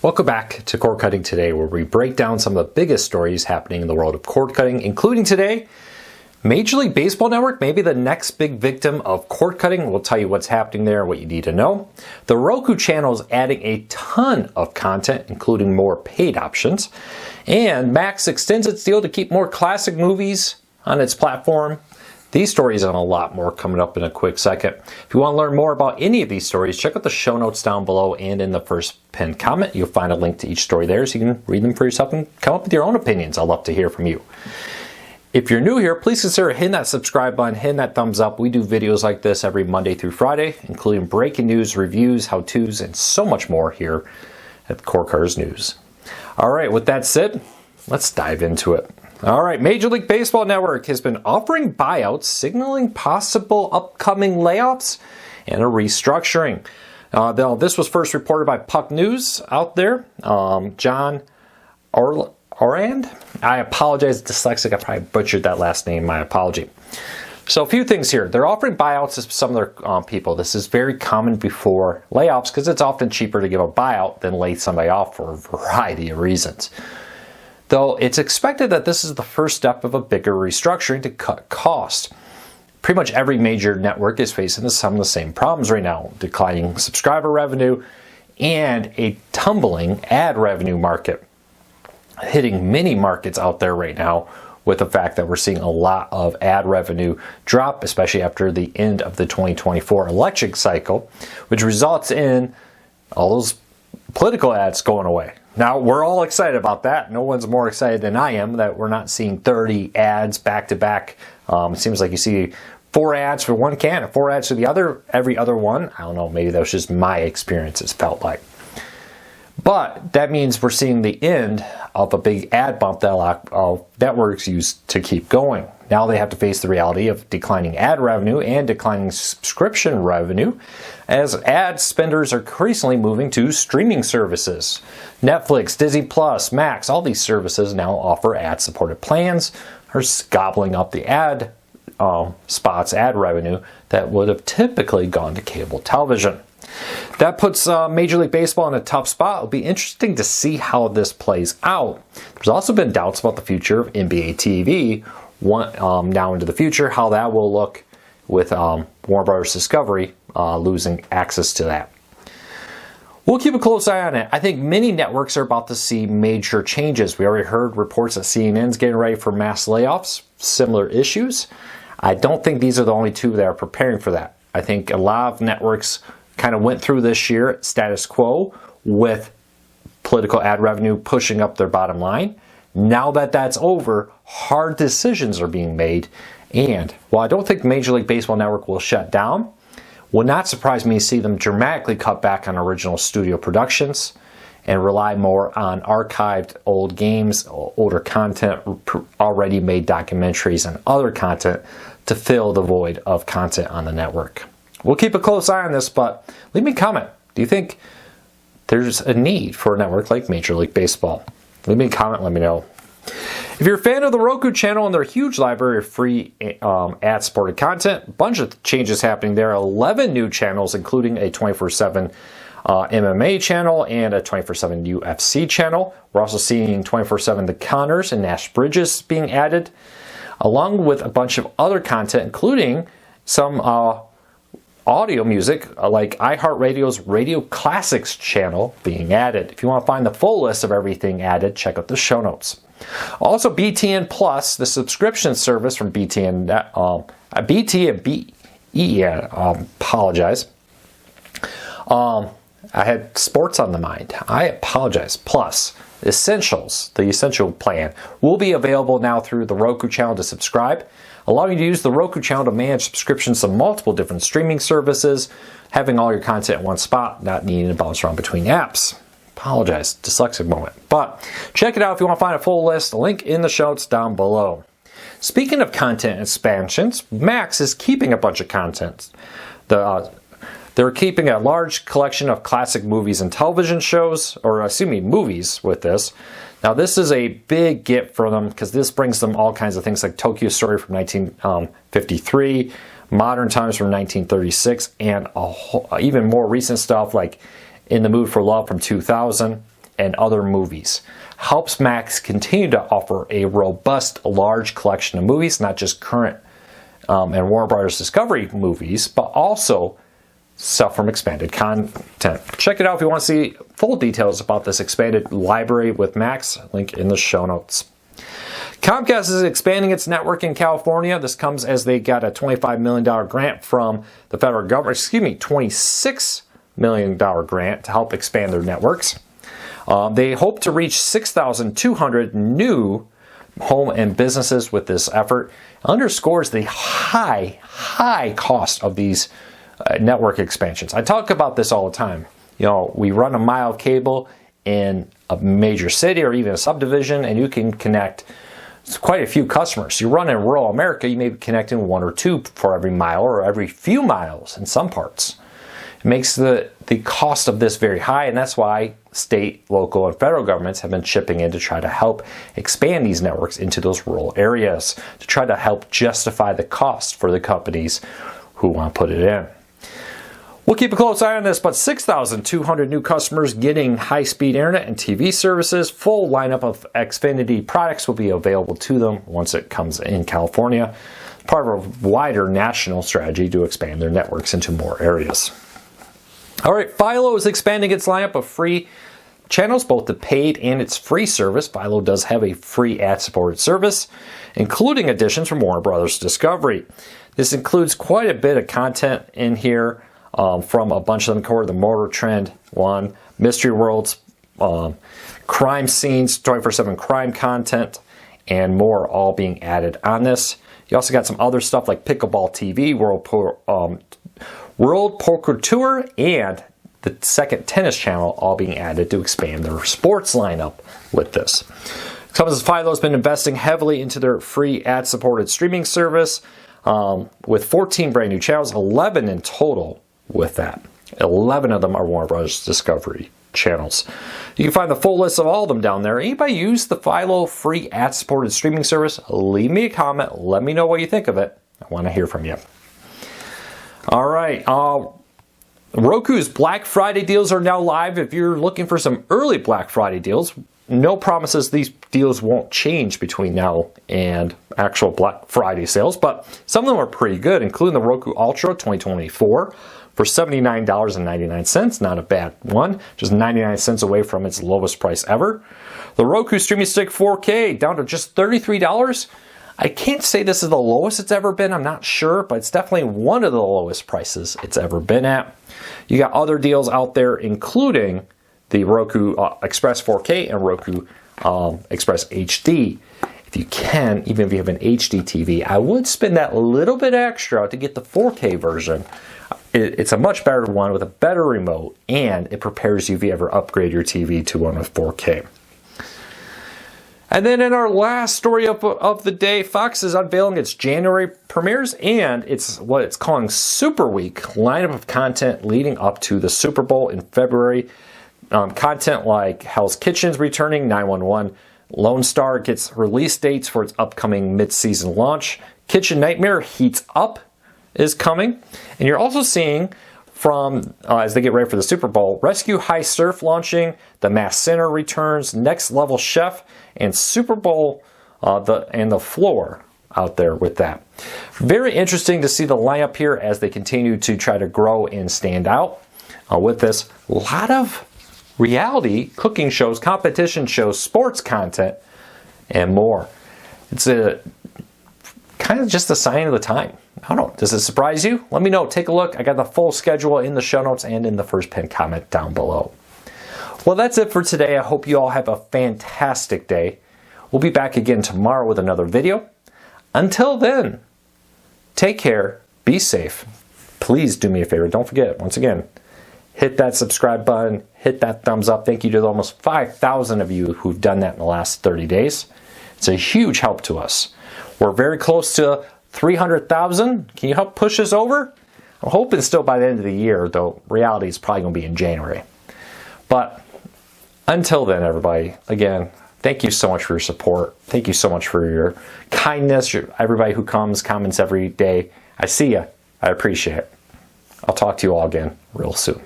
Welcome back to Cord Cutting Today, where we break down some of the biggest stories happening in the world of cord cutting, including today, Major League Baseball Network, maybe the next big victim of cord cutting. We'll tell you what's happening there, what you need to know. The Roku channel is adding a ton of content, including more paid options. And Max extends its deal to keep more classic movies on its platform. These stories and a lot more coming up in a quick second. If you want to learn more about any of these stories, check out the show notes down below and in the first pinned comment. You'll find a link to each story there so you can read them for yourself and come up with your own opinions. I'd love to hear from you. If you're new here, please consider hitting that subscribe button, hitting that thumbs up. We do videos like this every Monday through Friday, including breaking news, reviews, how-tos, and so much more here at Cord Cutters News. All right, with that said, let's dive into it. All right, Major League Baseball Network has been offering buyouts, signaling possible upcoming layoffs and a restructuring. This was first reported by Puck News out there. John Orand? I apologize, dyslexic. I probably butchered that last name. My apology. So a few things here. They're offering buyouts to some of their people. This is very common before layoffs because it's often cheaper to give a buyout than lay somebody off for a variety of reasons. Though it's expected that this is the first step of a bigger restructuring to cut costs. Pretty much every major network is facing some of the same problems right now. Declining subscriber revenue and a tumbling ad revenue market. Hitting many markets out there right now with the fact that we're seeing a lot of ad revenue drop, especially after the end of the 2024 election cycle, which results in all those political ads going away. Now, we're all excited about that. No one's more excited than I am that we're not seeing 30 ads back to back. It seems like you see 4 ads for one can and 4 ads for the other, every other one. I don't know, maybe that was just my experience, it's felt like. But that means we're seeing the end of a big ad bump that a lot of networks use to keep going. Now they have to face the reality of declining ad revenue and declining subscription revenue as ad spenders are increasingly moving to streaming services. Netflix, Disney Plus, Max, all these services now offer ad-supported plans, are gobbling up the ad spots, ad revenue that would have typically gone to cable television. That puts Major League Baseball in a tough spot. It'll be interesting to see how this plays out. There's also been doubts about the future of NBA TV now into the future, how that will look with Warner Bros. Discovery losing access to that. We'll keep a close eye on it. I think many networks are about to see major changes. We already heard reports that CNN's getting ready for mass layoffs, similar issues. I don't think these are the only two that are preparing for that. I think a lot of networks kind of went through this year status quo with political ad revenue pushing up their bottom line. Now that that's over, hard decisions are being made. And while I don't think Major League Baseball Network will shut down, would not surprise me to see them dramatically cut back on original studio productions and rely more on archived old games, older content, already made documentaries, and other content to fill the void of content on the network. We'll keep a close eye on this, but leave me a comment. Do you think there's a need for a network like Major League Baseball? Leave me a comment, let me know. If you're a fan of the Roku channel and their huge library of free ad-supported content, a bunch of changes happening there. 11 new channels, including a 24/7 MMA channel and a 24/7 UFC channel. We're also seeing 24/7 The Connors and Nash Bridges being added, along with a bunch of other content, including some audio music like iHeartRadio's Radio Classics channel being added. If you want to find the full list of everything added, check out the show notes. Also, BTN Plus, the subscription service from BTN, apologize. I had sports on the mind. I apologize. Plus, Essentials, the Essential plan, will be available now through the Roku channel to subscribe, allowing you to use the Roku channel to manage subscriptions to multiple different streaming services, having all your content in one spot, not needing to bounce around between apps. Apologize, dyslexic moment. But check it out if you want to find a full list. Link in the show notes down below. Speaking of content expansions, Max is keeping a bunch of content. They're keeping a large collection of classic movies and television shows, movies with this. Now, this is a big get for them because this brings them all kinds of things like Tokyo Story from 1953, Modern Times from 1936, and even more recent stuff like In the Mood for Love from 2000, and other movies. Helps Max continue to offer a robust, large collection of movies, not just current and Warner Brothers Discovery movies, but also stuff from expanded content. Check it out if you want to see full details about this expanded library with Max. Link in the show notes. Comcast is expanding its network in California. This comes as they got a $25 million grant from the federal government, $26 million grant to help expand their networks. They hope to reach 6,200 new home and businesses with this effort. It underscores the high cost of these network expansions. I talk about this all the time. You know, we run a mile of cable in a major city or even a subdivision, and you can connect quite a few customers. You run in rural America, you may be connecting one or two for every mile or every few miles in some parts. It makes the cost of this very high, and that's why state, local, and federal governments have been chipping in to try to help expand these networks into those rural areas, to try to help justify the cost for the companies who want to put it in. We'll keep a close eye on this, but 6,200 new customers getting high-speed internet and TV services. Full lineup of Xfinity products will be available to them once it comes in California. Part of a wider national strategy to expand their networks into more areas. All right, Philo is expanding its lineup of free channels, both the paid and its free service. Philo does have a free ad-supported service, including additions from Warner Brothers Discovery. This includes quite a bit of content in here. From a bunch of them cover the Motor Trend one, Mystery Worlds, crime scenes, 24/7 crime content, and more all being added on this. You also got some other stuff like Pickleball TV, World Poker Tour, and the second tennis channel all being added to expand their sports lineup with this. Philo has been investing heavily into their free ad-supported streaming service with 14 brand new channels, 11 in total. With that, 11 of them are Warner Brothers Discovery channels. You can find the full list of all of them down there. Anybody use the Philo free ad-supported streaming service? Leave me a comment. Let me know what you think of it. I want to hear from you. All right. Roku's Black Friday deals are now live. If you're looking for some early Black Friday deals, no promises these deals won't change between now and actual Black Friday sales, but some of them are pretty good, including the Roku Ultra 2024 for $79.99. Not a bad one, just 99 cents away from its lowest price ever. The Roku Streaming Stick 4K down to just $33. I can't say this is the lowest it's ever been, I'm not sure, but it's definitely one of the lowest prices it's ever been at. You got other deals out there, including the Roku Express 4K and Roku Express HD. If you can, even if you have an HD TV, I would spend that little bit extra to get the 4K version. It's a much better one with a better remote, and it prepares you if you ever upgrade your TV to one with 4K. And then in our last story of the day, Fox is unveiling its January premieres and it's what it's calling Super Week lineup of content leading up to the Super Bowl in February. Content like Hell's Kitchen's returning, 911 Lone Star gets release dates for its upcoming mid-season launch. Kitchen Nightmare Heats Up is coming. And you're also seeing from, as they get ready for the Super Bowl, Rescue High Surf launching, The Masked Sinner returns, Next Level Chef, and Super Bowl the Floor out there with that. Very interesting to see the lineup here as they continue to try to grow and stand out with this. A lot of reality cooking shows, competition shows, sports content, and more. It's a kind of just a sign of the time. I don't know. Does it surprise you? Let me know. Take a look. I got the full schedule in the show notes and in the first pinned comment down below. Well, that's it for today. I hope you all have a fantastic day. We'll be back again tomorrow with another video. Until then, take care. Be safe. Please do me a favor. Don't forget, once again, hit that subscribe button, hit that thumbs up. Thank you to the almost 5,000 of you who've done that in the last 30 days. It's a huge help to us. We're very close to 300,000. Can you help push us over? I'm hoping still by the end of the year, though reality is probably going to be in January. But until then, everybody, again, thank you so much for your support. Thank you so much for your kindness, everybody who comes, comments every day. I see you. I appreciate it. I'll talk to you all again real soon.